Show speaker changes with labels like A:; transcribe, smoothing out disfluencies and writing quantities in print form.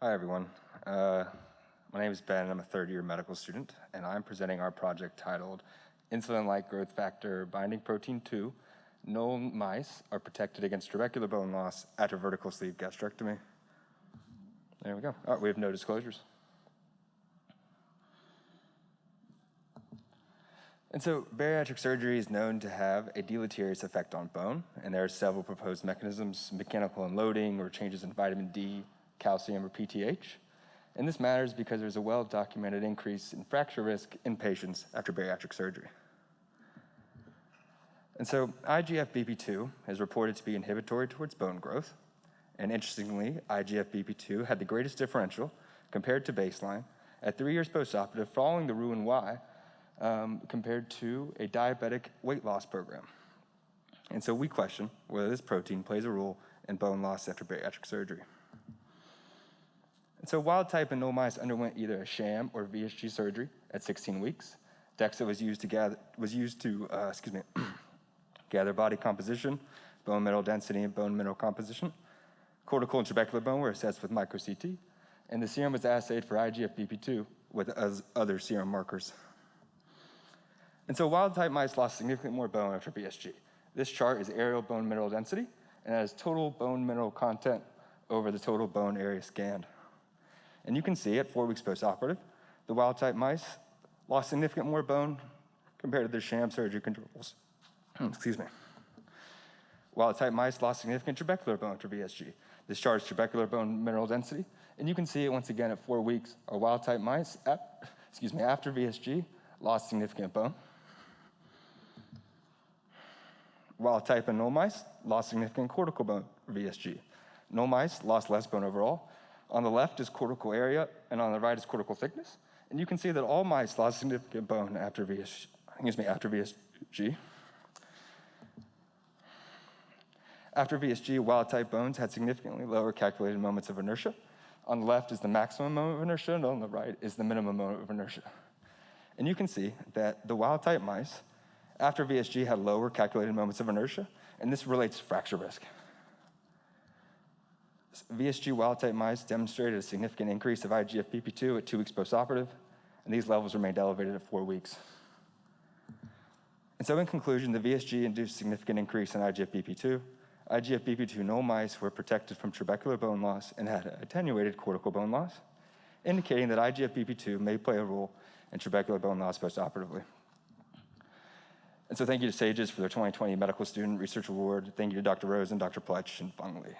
A: Hi, everyone. My name is Ben. I'm a third-year medical student, and I'm presenting our project titled Insulin-Like Growth Factor Binding Protein 2. Null mice are protected against trabecular bone loss after vertical sleeve gastrectomy. There we go. We have no disclosures. And so bariatric surgery is known to have a deleterious effect on bone, and there are several proposed mechanisms: mechanical unloading or changes in vitamin D, calcium, or PTH. And this matters because there's a well-documented increase in fracture risk in patients after bariatric surgery. And so Igfbp2 is reported to be inhibitory towards bone growth. And interestingly, Igfbp2 had the greatest differential compared to baseline at 3 years postoperative following the Roux-en-Y compared to a diabetic weight loss program. And so we question whether this protein plays a role in bone loss after bariatric surgery. And so wild type and null mice underwent either a sham or VSG surgery at 16 weeks. DEXA was used to gather body composition, bone mineral density, and bone mineral composition. Cortical and trabecular bone were assessed with micro-CT, and the serum was assayed for Igfbp2 with other serum markers. And so wild-type mice lost significantly more bone after VSG. This chart is aerial bone mineral density, and that is total bone mineral content over the total bone area scanned. And you can see at 4 weeks postoperative, the wild-type mice lost significantly more bone compared to their sham surgery controls. Wild-type mice lost significant trabecular bone after VSG. This chart is trabecular bone mineral density, and you can see it once again at 4 weeks. Our wild-type mice, after VSG, lost significant bone. Wild-type and null mice lost significant cortical bone for VSG. Null mice lost less bone overall. On the left is cortical area, and on the right is cortical thickness. And you can see that all mice lost significant bone after VSG. After VSG, wild-type bones had significantly lower calculated moments of inertia. On the left is the maximum moment of inertia, and on the right is the minimum moment of inertia. And you can see that the wild-type mice, after VSG, had lower calculated moments of inertia, and this relates to fracture risk. VSG wild-type mice demonstrated a significant increase of Igfbp2 at 2 weeks postoperative, and these levels remained elevated at 4 weeks. And so in conclusion, the VSG induced significant increase in Igfbp2. Igfbp2 null mice were protected from trabecular bone loss and had attenuated cortical bone loss, indicating that Igfbp2 may play a role in trabecular bone loss postoperatively. And so thank you to SAGES for their 2020 Medical Student Research Award. Thank you to Dr. Rose and Dr. Pletch and Fung Lee.